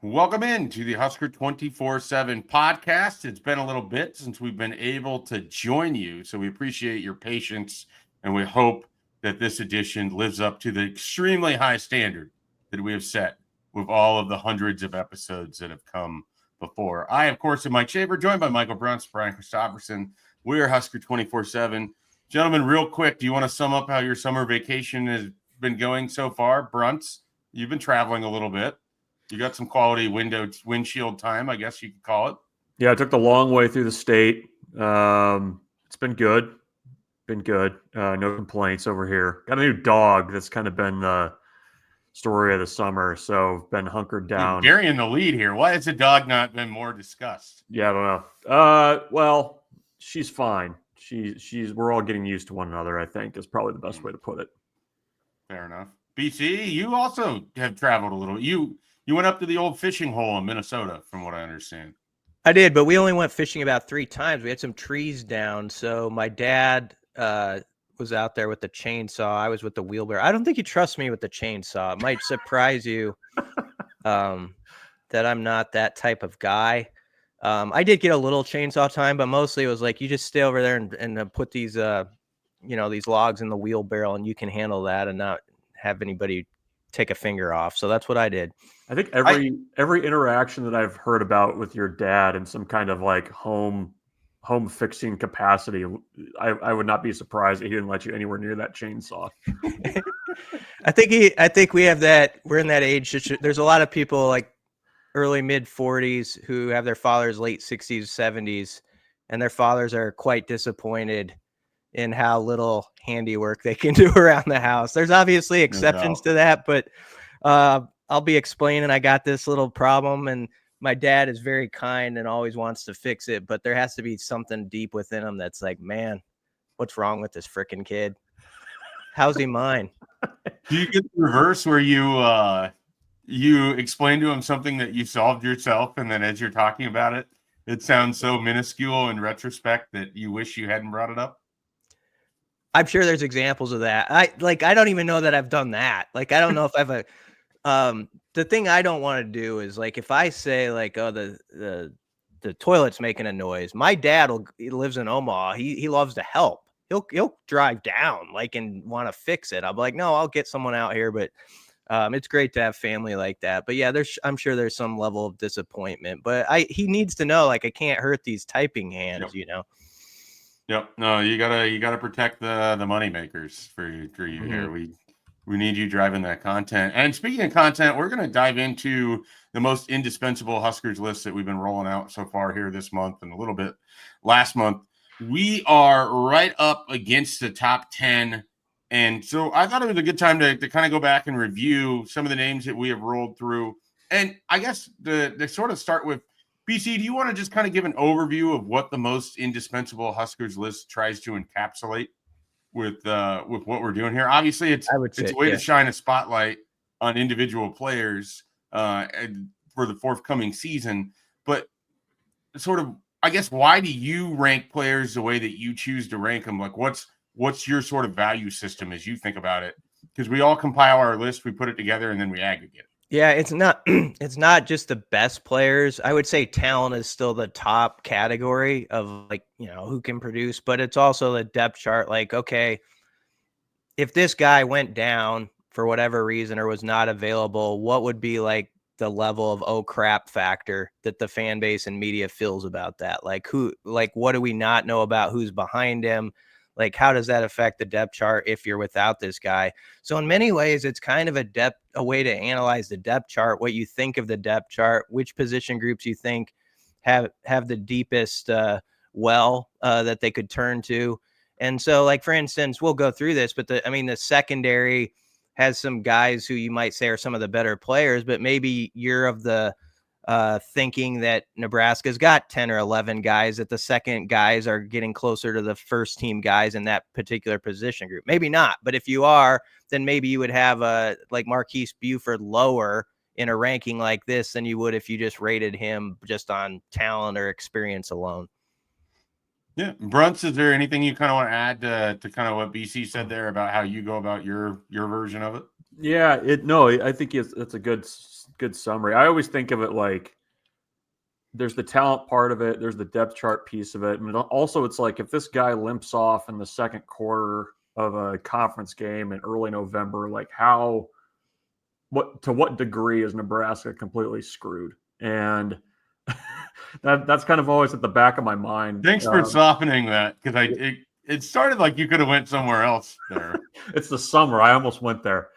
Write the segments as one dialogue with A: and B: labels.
A: Welcome in to the Husker247 Podcast. It's been a little bit since we've been able to join you, so we appreciate your patience, and we hope that this edition lives up to the extremely high standard that we have set with all of the hundreds of episodes that have come before. I, of course, am Mike Schaefer, joined by Michael Bruntz, Brian Christopherson. We are Husker247. Gentlemen, real quick, do you want to sum up how your summer vacation has been going so far? Bruntz, you've been traveling a little bit. You got some quality windshield time, I guess you could call it.
B: Yeah, I took the long way through the state. It's been good. No complaints over here. Got a new dog. That's kind of been the story of the summer. So been hunkered down.
A: You're burying the lead here. Why has the dog not been more discussed?
B: Yeah, I don't know. Well, she's fine. We're all getting used to one another, I think, is probably the best way to put it.
A: Fair enough. BC, you also have traveled a little. You went up to the old fishing hole in Minnesota, from what I understand.
C: I did, but we only went fishing about 3 times. We had some trees down, so my dad was out there with the chainsaw. I was with the wheelbarrow. I don't think you trust me with the chainsaw. It might surprise you that I'm not that type of guy. I did get a little chainsaw time, but mostly it was like you just stay over there and put these these logs in the wheelbarrow, and you can handle that and not have anybody take a finger off. So that's what I did.
B: I think every interaction that I've heard about with your dad in some kind of like home fixing capacity, I would not be surprised that he didn't let you anywhere near that chainsaw.
C: I think we have that. We're in that age. There's a lot of people like early mid 40s who have their fathers late 60s, 70s, and their fathers are quite disappointed in how little handiwork they can do around the house. There's obviously exceptions to that, but I'll be explaining I got this little problem, and my dad is very kind and always wants to fix it, but there has to be something deep within him that's like, man, what's wrong with this freaking kid? How's he mine?
A: Do you get the reverse where you explain to him something that you solved yourself, and then as you're talking about it, it sounds so minuscule in retrospect that you wish you hadn't brought it up?
C: I'm sure there's examples of that. I don't even know that I've done that. Like, I don't know if I've the thing I don't want to do is like, if I say like, oh, the toilet's making a noise, my dad he lives in Omaha. He loves to help. He'll drive down like and want to fix it. I'll be like, no, I'll get someone out here. But it's great to have family like that. But yeah, I'm sure there's some level of disappointment, but he needs to know, like, I can't hurt these typing hands,
A: Yep. No, you gotta protect the money makers for you here. We need you driving that content. And speaking of content, we're going to dive into the most indispensable Huskers list that we've been rolling out so far here this month and a little bit last month. We are right up against the top 10. And so I thought it was a good time to kind of go back and review some of the names that we have rolled through. And I guess to sort of start with, BC, do you want to just kind of give an overview of what the most indispensable Huskers list tries to encapsulate with what we're doing here? Obviously, it's a way to shine a spotlight on individual players for the forthcoming season. But sort of, I guess, why do you rank players the way that you choose to rank them? Like, what's your sort of value system as you think about it? Because we all compile our list, we put it together, and then we aggregate it.
C: Yeah, it's not just the best players. I would say talent is still the top category of, like, who can produce, but it's also the depth chart. Like, okay, if this guy went down for whatever reason or was not available, what would be like the level of oh crap factor that the fan base and media feels about that? Like, what do we not know about who's behind him? Like, how does that affect the depth chart if you're without this guy? So in many ways, it's kind of a way to analyze the depth chart, what you think of the depth chart, which position groups you think have the deepest that they could turn to. And so, like, for instance, we'll go through this, but the secondary has some guys who you might say are some of the better players, but maybe you're of the thinking that Nebraska's got 10 or 11 guys, that the second guys are getting closer to the first team guys in that particular position group. Maybe not, but if you are, then maybe you would have like Marquise Buford lower in a ranking like this than you would if you just rated him just on talent or experience alone.
A: Yeah. Bruntz, is there anything you kind of want to add to kind of what BC said there about how you go about your version of it?
B: Yeah, I think it's a good good summary. I always think of it like there's the talent part of it, there's the depth chart piece of it, and also it's like if this guy limps off in the second quarter of a conference game in early November, like to what degree is Nebraska completely screwed? And that's kind of always at the back of my mind.
A: Thanks for softening that, because it started like you could have went somewhere else there.
B: It's the summer. I almost went there.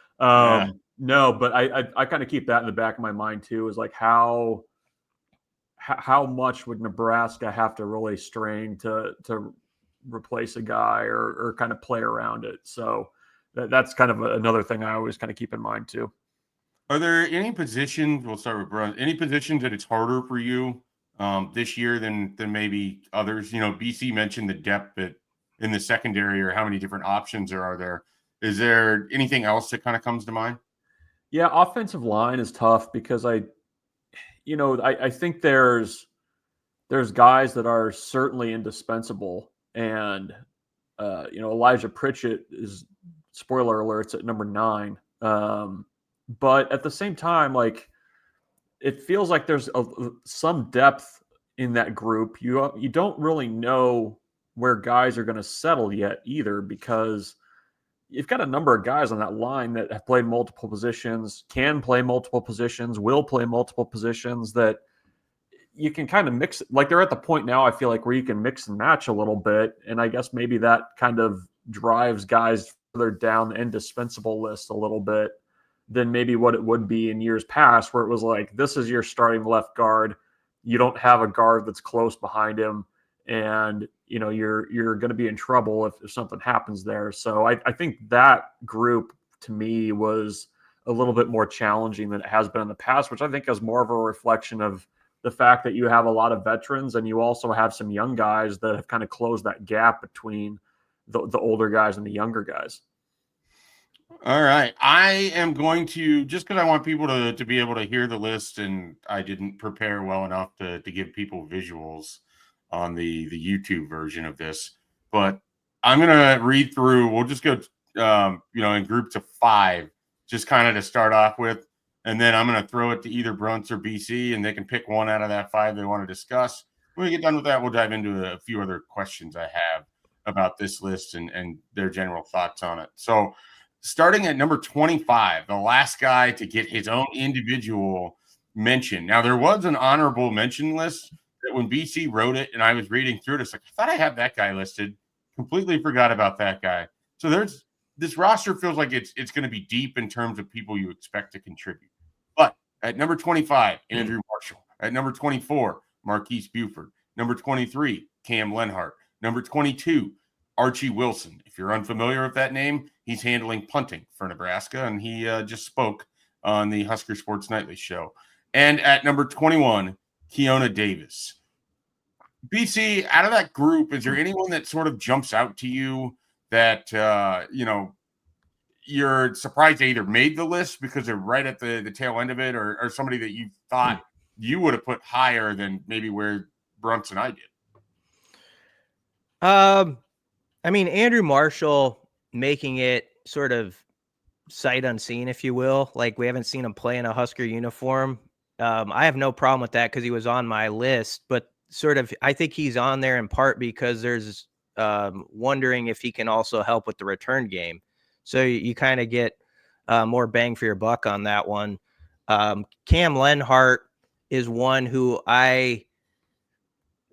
B: No, but I kind of keep that in the back of my mind too, is like how much would Nebraska have to really strain to replace a guy or kind of play around it. So that's kind of another thing I always kind of keep in mind too.
A: Are there any positions, we'll start with Bruntz, any positions that it's harder for you this year than maybe others? You know, BC mentioned the depth in the secondary, or how many different options there are there. Is there anything else that kind of comes to mind?
B: Yeah, offensive line is tough because I think there's guys that are certainly indispensable, and Elijah Pritchett is, spoiler alerts, at number 9. But at the same time, like, it feels like there's some depth in that group. You don't really know where guys are going to settle yet either, because you've got a number of guys on that line that have played multiple positions, can play multiple positions, will play multiple positions, that you can kind of mix. Like, they're at the point now, I feel like, where you can mix and match a little bit. And I guess maybe that kind of drives guys further down the indispensable list a little bit than maybe what it would be in years past, where it was like, this is your starting left guard. You don't have a guard that's close behind him, and you're going to be in trouble if something happens there. So I think that group, to me, was a little bit more challenging than it has been in the past, which I think is more of a reflection of the fact that you have a lot of veterans, and you also have some young guys that have kind of closed that gap between the older guys and the younger guys.
A: All right. I am going to, just because I want people to be able to hear the list, and I didn't prepare well enough to give people visuals on the YouTube version of this, but I'm going to read through. We'll just go, in groups of 5, just kind of to start off with. And then I'm going to throw it to either Bruntz or BC, and they can pick one out of that 5 they want to discuss. When we get done with that, we'll dive into a few other questions I have about this list and their general thoughts on it. So, starting at number 25, the last guy to get his own individual mention. Now, there was an honorable mention list that when BC wrote it and I was reading through it, it's like, I thought I had that guy listed. Completely forgot about that guy. So this roster feels like it's going to be deep in terms of people you expect to contribute. But at number 25, Andrew Marshall. At number 24, Marquise Buford. Number 23, Cam Lenhart. Number 22, Archie Wilson. If you're unfamiliar with that name, he's handling punting for Nebraska, and he just spoke on the Husker Sports Nightly show. And at number 21, Keona Davis. BC, out of that group, is there anyone that sort of jumps out to you that, you're surprised they either made the list because they're right at the tail end of it, or somebody that you thought you would have put higher than maybe where Bruntz and I did?
C: I mean, Andrew Marshall making it sort of sight unseen, if you will. Like, we haven't seen him play in a Husker uniform. I have no problem with that because he was on my list, but sort of, I think he's on there in part because there's wondering if he can also help with the return game. So you kind of get more bang for your buck on that one. Cam Lenhart is one who I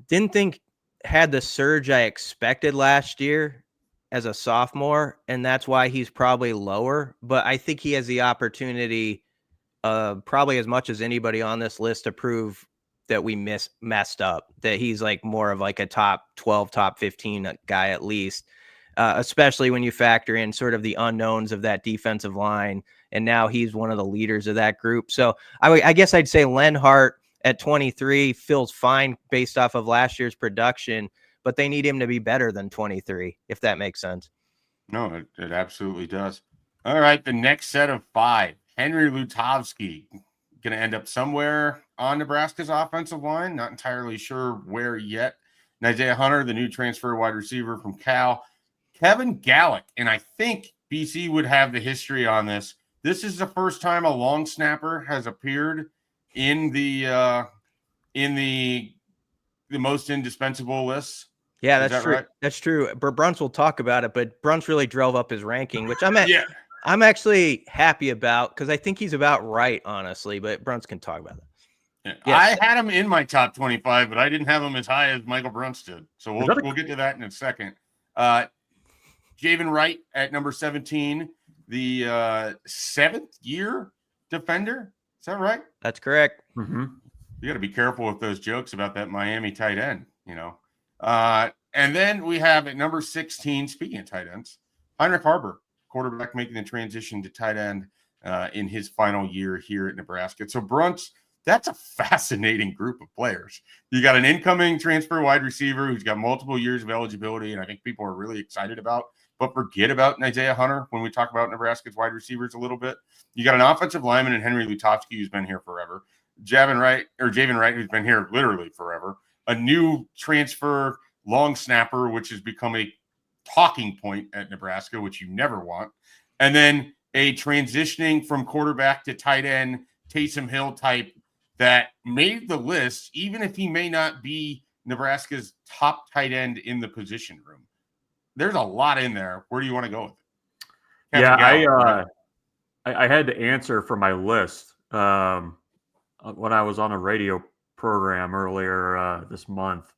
C: didn't think had the surge I expected last year as a sophomore, and that's why he's probably lower. But I think he has the opportunity, probably as much as anybody on this list, to prove that we messed up, that he's like more of like a top 12, top 15 guy at least, especially when you factor in sort of the unknowns of that defensive line. And now he's one of the leaders of that group. So I guess I'd say Lenhart at 23 feels fine based off of last year's production, but they need him to be better than 23, if that makes sense.
A: No, it absolutely does. All right, the next set of 5, Henry Lutovsky, going to end up somewhere on Nebraska's offensive line. Not entirely sure where yet. Isaiah Hunter, the new transfer wide receiver from Cal. Kevin Gallick, and I think BC would have the history on this. This is the first time a long snapper has appeared in the most indispensable lists.
C: Yeah,
A: Is
C: that's
A: that
C: true.
A: right?
C: That's true. Bruntz will talk about it, but Bruntz really drove up his ranking, which
A: Yeah.
C: I'm actually happy about because I think he's about right, honestly. But Bruntz can talk about it. Yes.
A: I had him in my top 25, but I didn't have him as high as Michael Bruntz did. So we'll get to that in a second. Javen Wright at number 17, the seventh year defender. Is that right?
C: That's correct.
B: Mm-hmm.
A: You got to be careful with those jokes about that Miami tight end, And then we have at number 16, speaking of tight ends, Heinrich Haarberg, quarterback making the transition to tight end in his final year here at Nebraska. So Bruntz, that's a fascinating group of players. You got an incoming transfer wide receiver who's got multiple years of eligibility, and I think people are really excited about, but forget about Isaiah Hunter when we talk about Nebraska's wide receivers a little bit. You got an offensive lineman in Henry Lutovsky who's been here forever. Javen Wright, who's been here literally forever. A new transfer long snapper, which has become a talking point at Nebraska, which you never want. And then a transitioning from quarterback to tight end, Taysom Hill type that made the list, even if he may not be Nebraska's top tight end in the position room. There's a lot in there. Where do you want to go with it?
B: I had to answer for my list when I was on a radio program earlier this month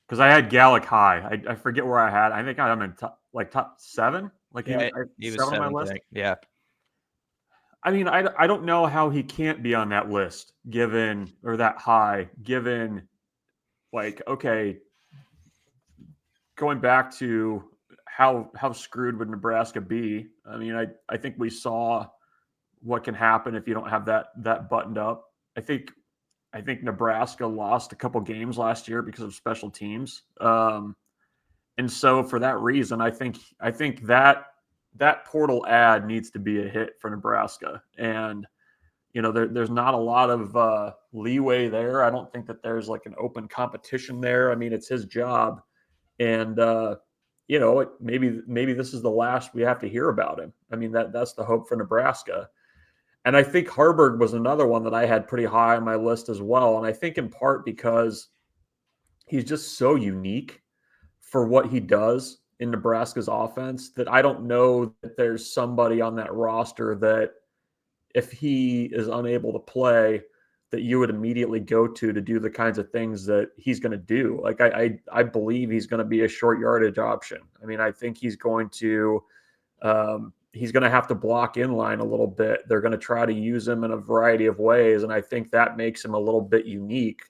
B: because I had Gallic high. I forget where I had. I think I'm in top 7.
C: He was
B: 7 on my list.
C: Yeah.
B: I mean, I don't know how he can't be on that list given going back to how screwed would Nebraska be? I mean, I think we saw what can happen if you don't have that buttoned up. I think Nebraska lost a couple games last year because of special teams. And so for that reason, I think that portal ad needs to be a hit for Nebraska. And, there's not a lot of leeway there. I don't think that there's like an open competition there. I mean, it's his job. And, maybe this is the last we have to hear about him. I mean, that's the hope for Nebraska. And I think Haarberg was another one that I had pretty high on my list as well. And I think in part because he's just so unique for what he does in Nebraska's offense that I don't know that there's somebody on that roster that if he is unable to play, that you would immediately go to do the kinds of things that he's going to do. Like I believe he's going to be a short yardage option. I mean, I think he's going to have to block in line a little bit. They're going to try to use him in a variety of ways. And I think that makes him a little bit unique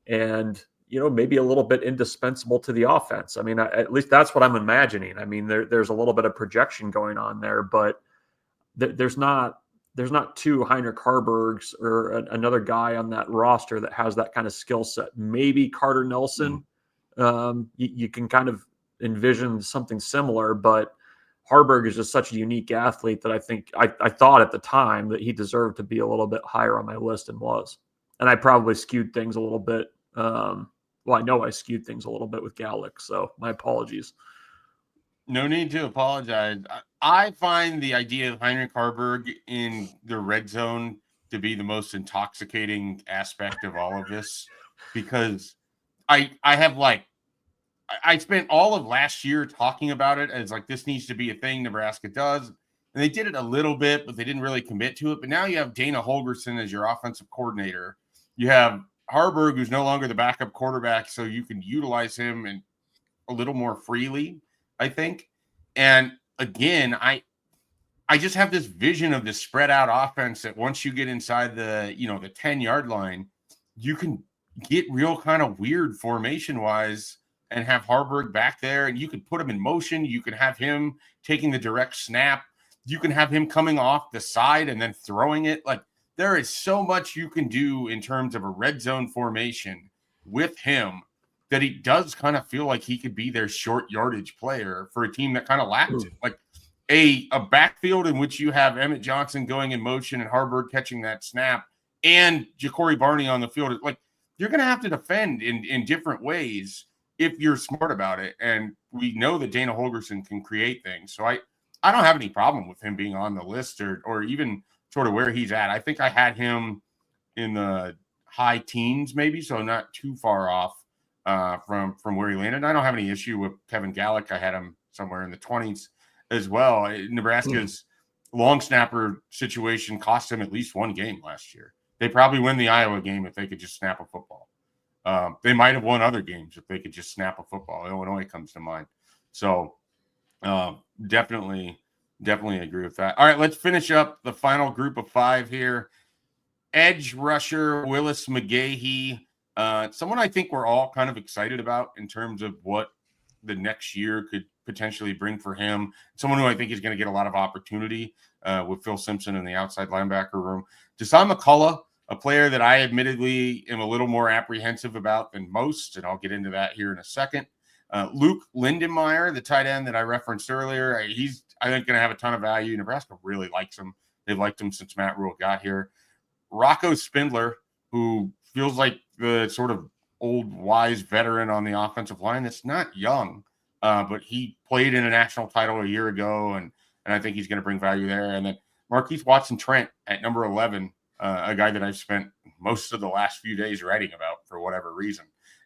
B: and, maybe a little bit indispensable to the offense. I mean, at least that's what I'm imagining. I mean, there's a little bit of projection going on there, but there's not two Heinrich Haarbergs or another guy on that roster that has that kind of skill set. Maybe Carter Nelson. You can kind of envision something similar, but Haarberg is just such a unique athlete that I think I thought at the time that he deserved to be a little bit higher on my list and was. And I probably skewed things a little bit. I know I skewed things a little bit with Gallic, so my apologies.
A: No need to apologize. I find the idea of Heinrich Haarberg in the red zone to be the most intoxicating aspect of all of this because I spent all of last year talking about it as like this needs to be a thing Nebraska does. And they did it a little bit, but they didn't really commit to it. But now you have Dana Holgorsen as your offensive coordinator. You have Haarberg, who's no longer the backup quarterback, so you can utilize him and a little more freely, I think. And again, I just have this vision of this spread out offense that once you get inside the 10-yard line, you can get real kind of weird formation wise and have Haarberg back there and you can put him in motion. You can have him taking the direct snap. You can have him coming off the side and then throwing it. Like there is so much you can do in terms of a red zone formation with him that he does kind of feel like he could be their short yardage player for a team that kind of lacks it. Like a backfield in which you have Emmett Johnson going in motion and Haarberg catching that snap and Ja'Cory Barney on the field. Like you're going to have to defend in different ways if you're smart about it. And we know that Dana Holgorsen can create things. So I don't have any problem with him being on the list or even sort of where he's at. I think I had him in the high teens, maybe, so not too far off from where he landed. I don't have any issue with Kevin Gallick. I had him somewhere in the 20s as well. Nebraska's long snapper situation cost him at least one game last year. They probably win the Iowa game if they could just snap a football. They might have won other games if they could just snap a football. Illinois comes to mind. So definitely agree with that. All right, let's finish up the final group of 5 here. Edge rusher Willis McGahee, someone I think we're all kind of excited about in terms of what the next year could potentially bring for him. Someone who I think is going to get a lot of opportunity with Phil Simpson in the outside linebacker room. Deshaun McCullough, a player that I admittedly am a little more apprehensive about than most, and I'll get into that here in a second. Luke Lindenmeyer, the tight end that I referenced earlier, he's, I think, going to have a ton of value. Nebraska really likes him. They've liked him since Matt Rule got here. Rocco Spindler, who feels like the sort of old, wise veteran on the offensive line that's not young, but he played in a national title a year ago, and I think he's going to bring value there. And then Marquise Watson-Trent at number 11, a guy that I've spent most of the last few days writing about for whatever reason.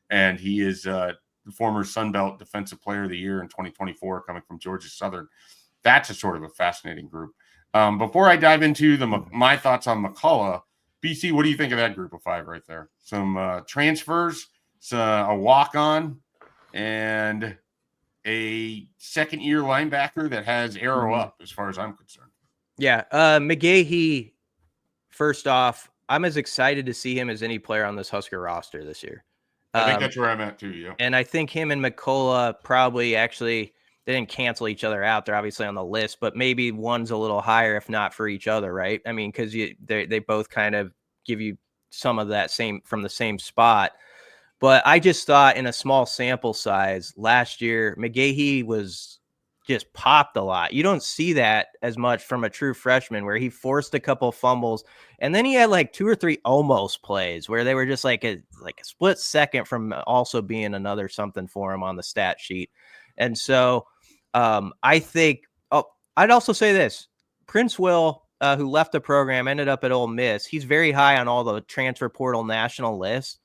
A: And he is the former Sun Belt Defensive Player of the Year in 2024 coming from Georgia Southern. That's a sort of a fascinating group. Before I dive into my thoughts on McCullough, BC, what do you think of that group of 5 right there? Some transfers, a walk-on, and a second-year linebacker that has arrow up as far as I'm concerned.
C: Yeah, McGahee, first off, I'm as excited to see him as any player on this Husker roster this year.
A: I think that's where I'm at too, yeah.
C: And I think him and McCullough probably actually – they didn't cancel each other out. They're obviously on the list, but maybe one's a little higher, if not for each other, right? I mean, because they both kind of give you some of that same from the same spot. But I just thought in a small sample size last year, McGahee was just popped a lot. You don't see that as much from a true freshman, where he forced a couple fumbles, and then he had like 2 or 3 almost plays where they were just like a split second from also being another something for him on the stat sheet. And so I think, I'd also say this, Prince Will, who left the program, ended up at Ole Miss. He's very high on all the transfer portal national lists.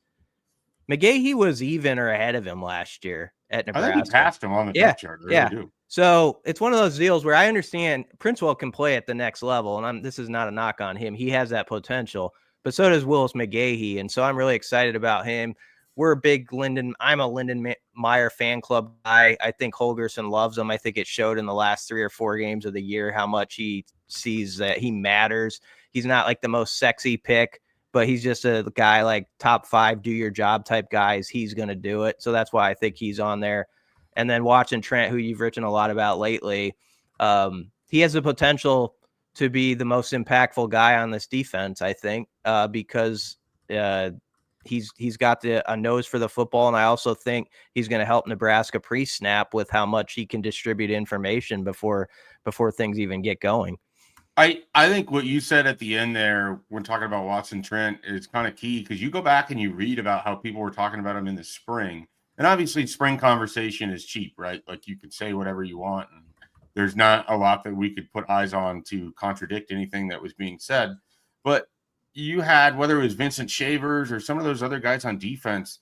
C: McGahee was even or ahead of him last year at Nebraska.
A: I think he passed him on the depth chart. I really do.
C: So it's one of those deals where I understand Prince Will can play at the next level, and this is not a knock on him. He has that potential, but so does Willis McGahee, and so I'm really excited about him. We're a big I'm a Lindenmeyer fan club guy. I think Holgerson loves him. I think it showed in the last 3 or 4 games of the year how much he sees that he matters. He's not like the most sexy pick, but he's just a guy like top 5, do your job type guys. He's going to do it. So that's why I think he's on there. And then Watson-Trent, who you've written a lot about lately, he has the potential to be the most impactful guy on this defense, I think, because he's got a nose for the football, and I also think he's going to help Nebraska pre-snap with how much he can distribute information before things even get going.
A: I think what you said at the end there when talking about Watson-Trent is kind of key, because you go back and you read about how people were talking about him in the spring. And obviously spring conversation is cheap, right? Like you could say whatever you want, and there's not a lot that we could put eyes on to contradict anything that was being said. But you had, whether it was Vincent Shavers or some of those other guys on defense,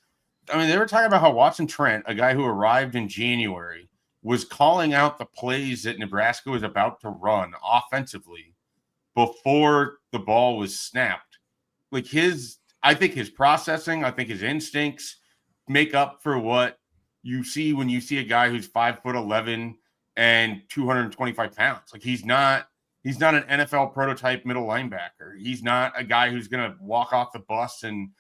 A: I mean, they were talking about how Watson-Trent, a guy who arrived in January, was calling out the plays that Nebraska was about to run offensively before the ball was snapped. Like I think his processing, I think his instincts make up for what you see when you see a guy who's 5'11" and 225 pounds. Like he's not an NFL prototype middle linebacker. He's not a guy who's going to walk off the bus and,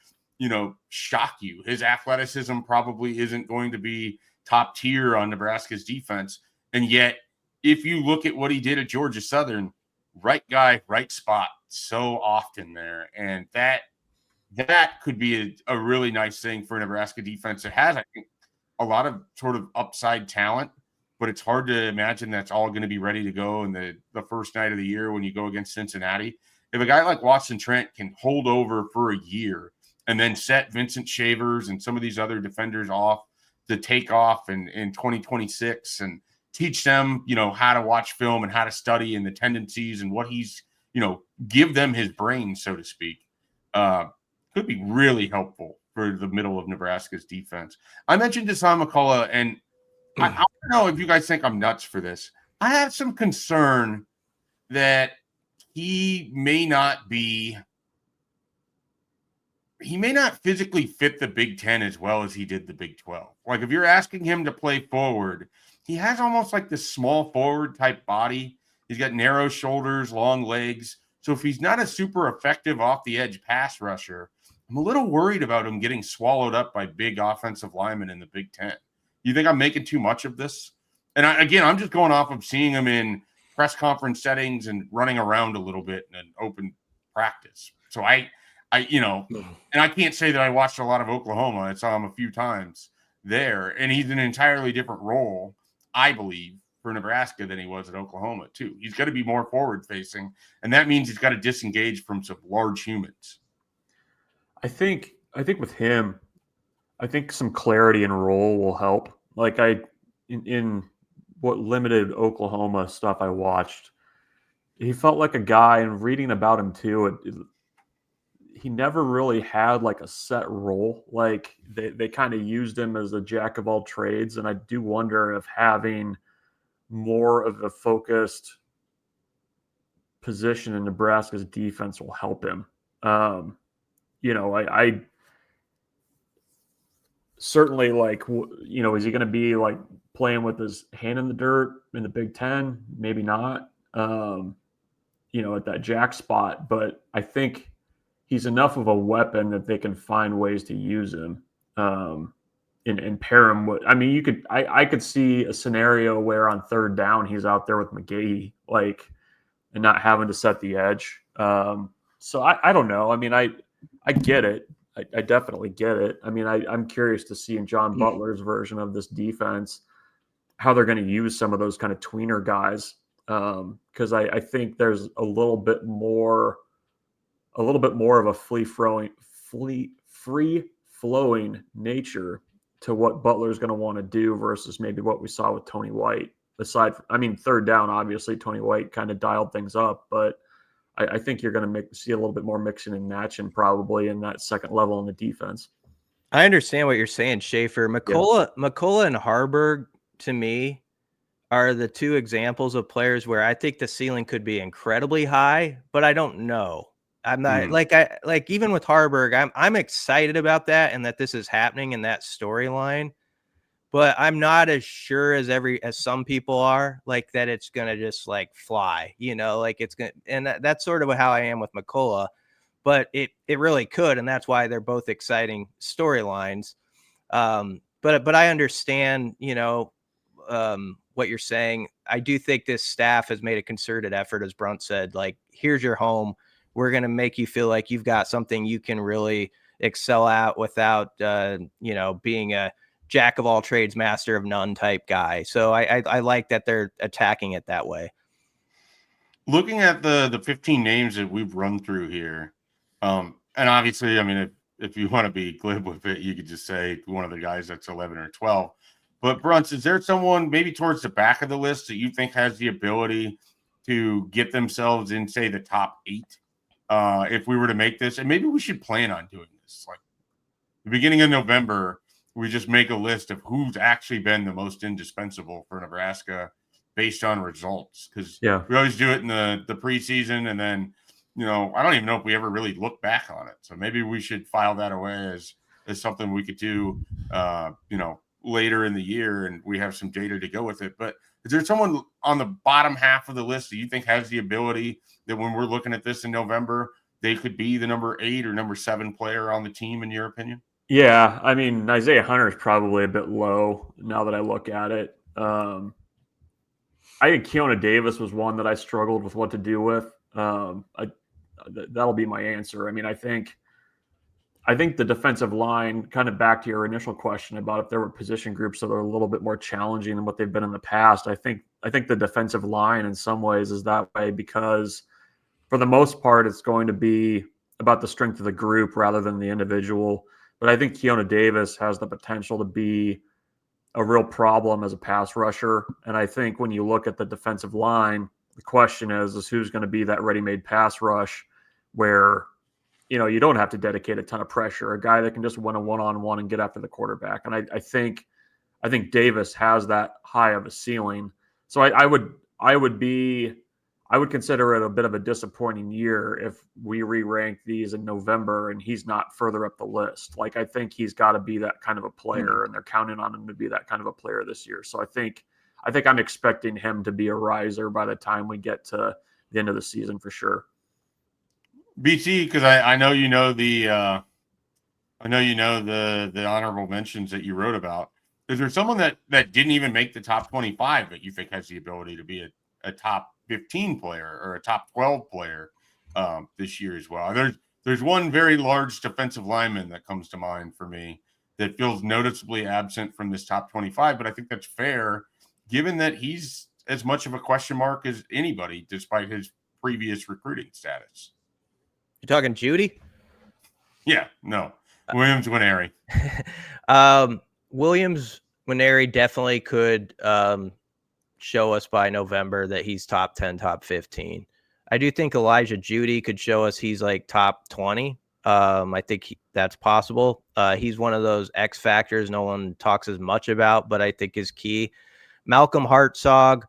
A: shock you. His athleticism probably isn't going to be top tier on Nebraska's defense. And yet, if you look at what he did at Georgia Southern, right guy, right spot so often there. And that could be a really nice thing for a Nebraska defense. It has, I think, a lot of sort of upside talent, but it's hard to imagine that's all going to be ready to go in the first night of the year when you go against Cincinnati. If a guy like Watson-Trent can hold over for a year and then set Vincent Shavers and some of these other defenders off to take off in 2026 and teach them, how to watch film and how to study and the tendencies and what he's, give them his brain, so to speak, could be really helpful for the middle of Nebraska's defense. I mentioned Deshaun McCullough, and I don't know if you guys think I'm nuts for this. I have some concern that he may not physically fit the Big Ten as well as he did the Big 12. Like, if you're asking him to play forward, he has almost like this small forward type body. He's got narrow shoulders, long legs. So if he's not a super effective off the edge pass rusher, I'm a little worried about him getting swallowed up by big offensive linemen in the Big Ten. You think I'm making too much of this? And I'm just going off of seeing him in press conference settings and running around a little bit in an open practice. So and I can't say that I watched a lot of Oklahoma. I saw him a few times there, and he's an entirely different role, I believe, for Nebraska than he was at Oklahoma too. He's got to be more forward facing, and that means he's got to disengage from some large humans.
B: I think with him, I think some clarity in role will help. Like in what limited Oklahoma stuff I watched, he felt like a guy, and reading about him too, he never really had like a set role. Like they kind of used him as a jack of all trades. And I do wonder if having more of a focused position in Nebraska's defense will help him. I certainly is he going to be like playing with his hand in the dirt in the Big Ten? Maybe not, at that jack spot, but I think he's enough of a weapon that they can find ways to use him and pair him with. I mean, I could see a scenario where on third down he's out there with McGahee, and not having to set the edge. So I don't know. I mean, I get it. I definitely get it. I mean, I'm curious to see in John Butler's version of this defense how they're going to use some of those kind of tweener guys, because I think there's a little bit more of a free-flowing nature to what Butler's going to want to do versus maybe what we saw with Tony White. Third down, obviously, Tony White kind of dialed things up, but I think you're going to see a little bit more mixing and matching probably in that second level in the defense.
C: I understand what you're saying, Schaefer. McCullough and Harburg, to me, are the two examples of players where I think the ceiling could be incredibly high, but I don't know. I'm not even with Harburg, I'm excited about that and that this is happening in that storyline, but I'm not as sure as some people are, like that it's gonna just like fly, it's gonna, and that's sort of how I am with McCullough, but it really could, and that's why they're both exciting storylines. But I understand, what you're saying. I do think this staff has made a concerted effort, as Bruntz said, like, here's your home. We're going to make you feel like you've got something you can really excel at without, being a jack of all trades, master of none type guy. So I like that they're attacking it that way.
A: Looking at the 15 names that we've run through here, and obviously, I mean, if you want to be glib with it, you could just say one of the guys that's 11 or 12. But Bruntz, is there someone maybe towards the back of the list that you think has the ability to get themselves in, say, the top 8? If we were to make this, and maybe we should plan on doing this, like the beginning of November, we just make a list of who's actually been the most indispensable for Nebraska based on results. Because we always do it in the preseason, and then, I don't even know if we ever really look back on it. So maybe we should file that away as something we could do, later in the year, and we have some data to go with it. But is there someone on the bottom half of the list that you think has the ability that when we're looking at this in November, they could be the number 8 or number 7 player on the team, in your opinion?
B: Yeah, I mean, Isaiah Hunter is probably a bit low now that I look at it. I think Keona Davis was one that I struggled with what to do with. That'll be my answer. I mean, I think the defensive line, kind of back to your initial question about if there were position groups that are a little bit more challenging than what they've been in the past. I think the defensive line in some ways is that way because for the most part, it's going to be about the strength of the group rather than the individual. But I think Keona Davis has the potential to be a real problem as a pass rusher. And I think when you look at the defensive line, the question is who's going to be that ready-made pass rush where, you don't have to dedicate a ton of pressure, a guy that can just win a one-on-one and get after the quarterback. And I think Davis has that high of a ceiling. So I would consider it a bit of a disappointing year if we re-rank these in November and he's not further up the list. Like, I think he's got to be that kind of a player, and they're counting on him to be that kind of a player this year. So I think I'm expecting him to be a riser by the time we get to the end of the season for sure.
A: BT, because I know the honorable mentions that you wrote about. Is there someone that didn't even make the top 25 that you think has the ability to be a top 15 player or a top 12 player this year as well? There's one very large defensive lineman that comes to mind for me that feels noticeably absent from this top 25, but I think that's fair given that he's as much of a question mark as anybody despite his previous recruiting status.
C: You talking Judy?
A: Yeah, no. Williams Nwaneri.
C: Williams Nwaneri definitely could show us by November that he's top 10, top 15. I do think Elijah Judy could show us he's like top 20. I think that's possible. He's one of those X factors no one talks as much about, but I think is key. Malcolm Hartzog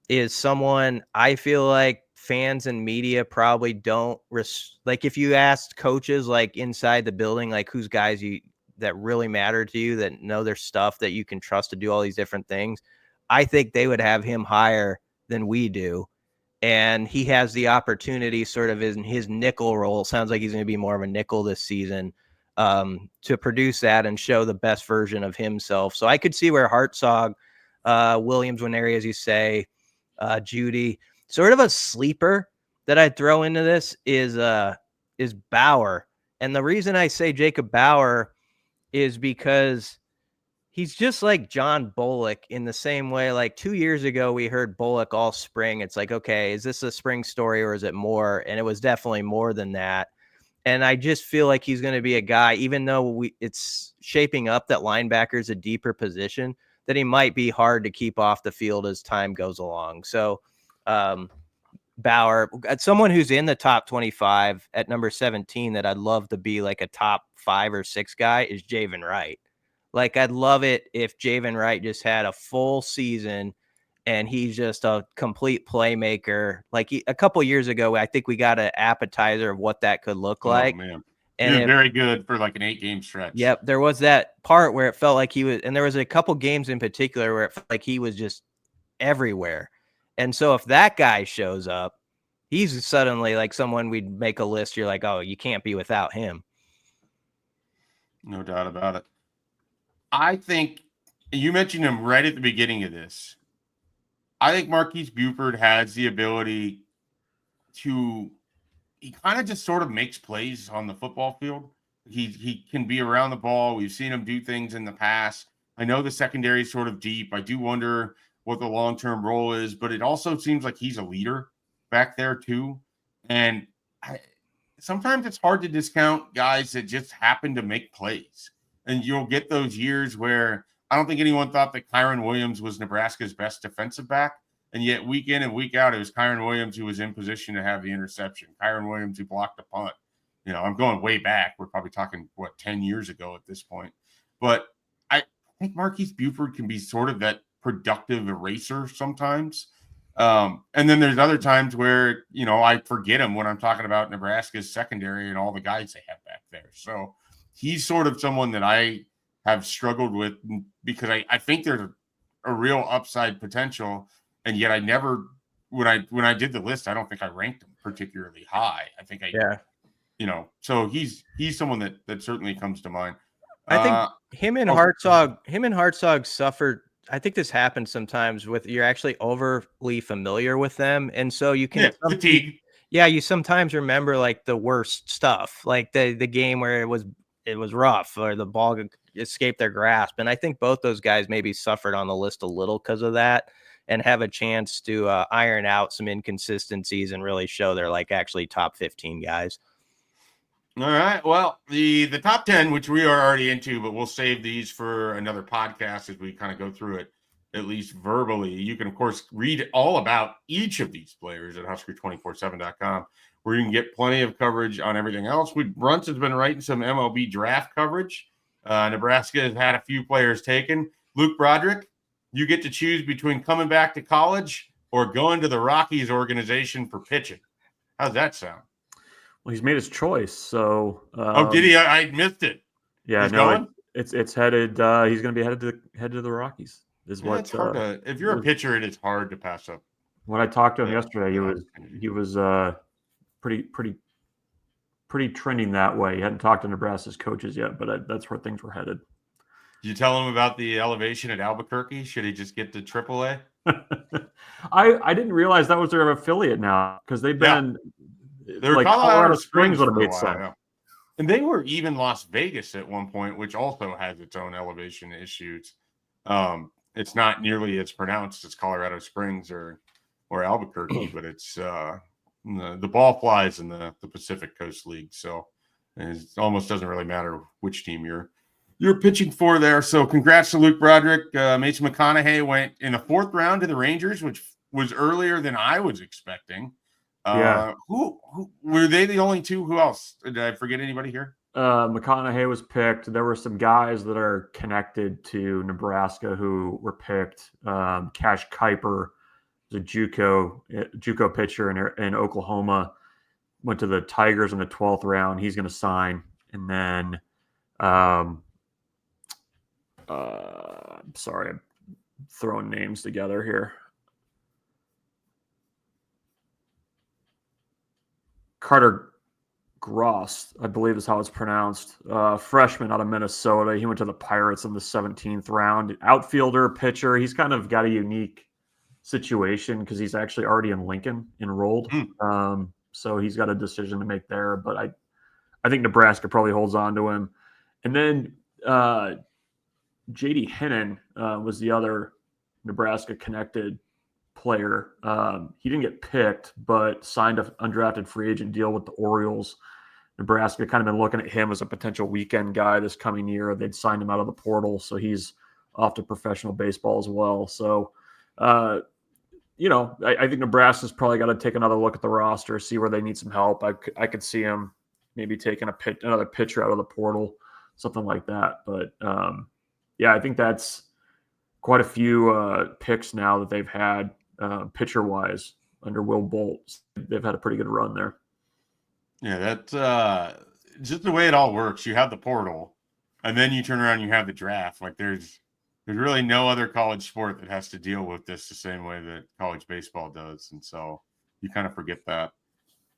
C: is someone I feel like fans and media probably don't like. If you asked coaches like inside the building, like who's guys that really matter to you, that know their stuff, that you can trust to do all these different things, I think they would have him higher than we do. And he has the opportunity sort of in his nickel role. Sounds like he's going to be more of a nickel this season to produce that and show the best version of himself. So I could see where Hartzog, Williams Nwaneri, as you say, Judy, sort of a sleeper that I'd throw into this is Bauer. And the reason I say Jacob Bauer is because he's just like John Bullock in the same way. Like 2 years ago, we heard Bullock all spring. It's like, okay, is this a spring story or is it more? And it was definitely more than that. And I just feel like he's going to be a guy, even though it's shaping up that linebacker is a deeper position, that he might be hard to keep off the field as time goes along. So Bauer, someone who's in the top 25 at number 17 that I'd love to be like a top 5 or 6 guy is Javen Wright. Like, I'd love it if Javen Wright just had a full season and he's just a complete playmaker. Like a couple years ago, I think we got an appetizer of what that could look like.
A: Man.
C: And
A: he was very good for like an 8-game stretch.
C: Yep. There was that part where it felt like he was, and there was a couple games in particular where it felt like he was just everywhere. And so if that guy shows up, he's suddenly like someone we'd make a list. You're like, oh, you can't be without him.
A: No doubt about it. I think you mentioned him right at the beginning of this. I think Marquise Buford has the ability to, he kind of just sort of makes plays on the football field. He can be around the ball. We've seen him do things in the past. I know the secondary is sort of deep. I do wonder what the long-term role is, but it also seems like he's a leader back there too. And sometimes it's hard to discount guys that just happen to make plays. And you'll get those years where I don't think anyone thought that Kyron Williams was Nebraska's best defensive back. And yet week in and week out, it was Kyron Williams who was in position to have the interception. Kyron Williams who blocked the punt. You know, I'm going way back. We're probably talking, 10 years ago at this point. But I think Marquise Buford can be sort of that productive eraser sometimes. And then there's other times where, I forget him when I'm talking about Nebraska's secondary and all the guys they have back there. So he's sort of someone that I have struggled with because I think there's a real upside potential. And yet I never, when I did the list, I don't think I ranked him particularly high. I think so he's someone that certainly comes to mind.
C: I think him and Hartzog suffered. I think this happens sometimes with you're actually overly familiar with them. And so you can
A: fatigue.
C: Yeah. You sometimes remember like the worst stuff, like the game where it was rough or the ball escaped their grasp. And I think both those guys maybe suffered on the list a little because of that and have a chance to iron out some inconsistencies and really show they're like actually top 15 guys.
A: All right. Well, the top 10, which we are already into, but we'll save these for another podcast as we kind of go through it, at least verbally. You can, of course, read all about each of these players at Husker247.com, where you can get plenty of coverage on everything else. Bruntz has been writing some MLB draft coverage. Nebraska has had a few players taken. Luke Broderick, you get to choose between coming back to college or going to the Rockies organization for pitching. How's that sound?
B: Well, he's made his choice. So,
A: did he? I missed it.
B: Yeah,
A: He's
B: no,
A: going?
B: it's headed. He's going to be headed to the Rockies.
A: It's hard to. If you're a pitcher, it is hard to pass up.
B: When I talked to him yesterday, he was pretty trending that way. He hadn't talked to Nebraska's coaches yet, but that's where things were headed.
A: Did you tell him about the elevation at Albuquerque? Should he just get to AAA?
B: I didn't realize that was their affiliate now because they've been.
A: They're like Colorado Springs
B: would have made
A: sense.
B: Yeah.
A: And they were even Las Vegas at one point, which also has its own elevation issues. It's not nearly as pronounced as Colorado Springs or Albuquerque, but it's the ball flies in the Pacific Coast League. So it almost doesn't really matter which team you're pitching for there. So congrats to Luke Broderick. Mason McConaughey went in the 4th round to the Rangers, which was earlier than I was expecting. Who were they the only two? Who else? Did I forget anybody here?
B: McConaughey was picked. There were some guys that are connected to Nebraska who were picked. Cash Kuiper, the JUCO pitcher in Oklahoma, went to the Tigers in the 12th round. He's going to sign. And then, I'm sorry, I'm throwing names together here. Carter Gross, I believe is how it's pronounced. Freshman out of Minnesota. He went to the Pirates in the 17th round. Outfielder, pitcher. He's kind of got a unique situation because he's actually already in Lincoln enrolled. So he's got a decision to make there. But I think Nebraska probably holds on to him. And then J.D. Hennon was the other Nebraska connected player. He didn't get picked, but signed an undrafted free agent deal with the Orioles. Nebraska kind of been looking at him as a potential weekend guy this coming year. They'd signed him out of the portal, so he's off to professional baseball as well. So, I think Nebraska's probably got to take another look at the roster, see where they need some help. I could see him maybe taking another pitcher out of the portal, something like that. But, I think that's quite a few picks now that they've had pitcher-wise under Will Bolt. They've had a pretty good run there.
A: Yeah, that's just the way it all works. You have the portal, and then you turn around and you have the draft. Like there's really no other college sport that has to deal with this the same way that college baseball does. And so you kind of forget that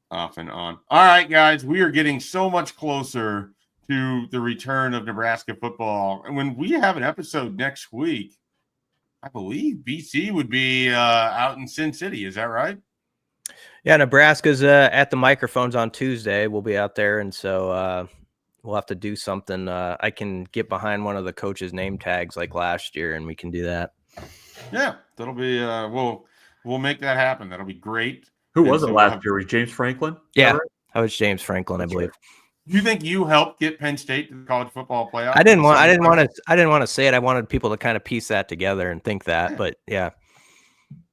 A: off and on. All right, guys, we are getting so much closer to the return of Nebraska football. And when we have an episode next week, I believe BC would be out in Sin City. Is that right?
C: Yeah, Nebraska's at the microphones on Tuesday. We'll be out there, and so we'll have to do something. I can get behind one of the coaches' name tags like last year, and we can do that.
A: Yeah, that'll be we'll make that happen. That'll be great.
B: Who was it last year? Was James Franklin?
C: Yeah, right? That was James Franklin, I believe.
A: Right. Do you think you helped get Penn State to the college football playoff?
C: I didn't want to say it. I wanted people to kind of piece that together and think that, but yeah.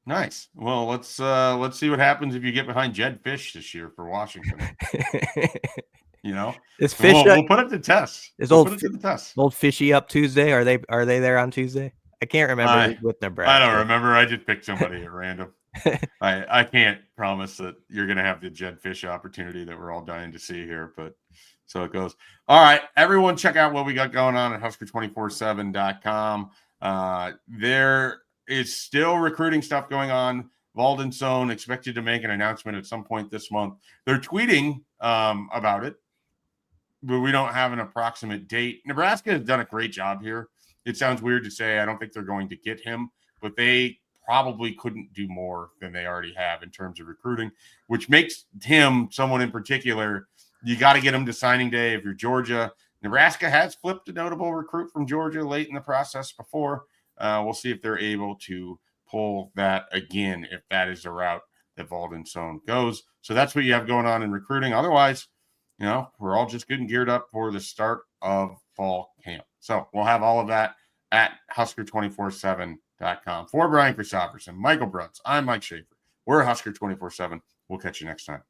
A: Nice. Well, let's see what happens if you get behind Jed Fish this year for Washington.
C: Is Fish?
A: We'll put it to test.
C: Is old Fishy up Tuesday? Are they there on Tuesday? I can't remember with Nebraska.
A: I don't remember. I just picked somebody at random. I can't promise that you're going to have the Jed Fish opportunity that we're all dying to see here, but so it goes. All right, everyone, check out what we got going on at Husker247.com. There is still recruiting stuff going on. Valden Sohn expected to make an announcement at some point this month. They're tweeting about it, but we don't have an approximate date. Nebraska has done a great job here. It sounds weird to say I don't think they're going to get him, but they probably couldn't do more than they already have in terms of recruiting, which makes him someone in particular. You got to get him to signing day if you're Georgia. Nebraska has flipped a notable recruit from Georgia late in the process before. We'll see if they're able to pull that again, if that is the route that Valden Sohn goes. So that's what you have going on in recruiting. Otherwise, we're all just getting geared up for the start of fall camp. So we'll have all of that at Husker247.com. For Brian Christopherson, Michael Bruntz, I'm Mike Schaefer. We're Husker 24/7. We'll catch you next time.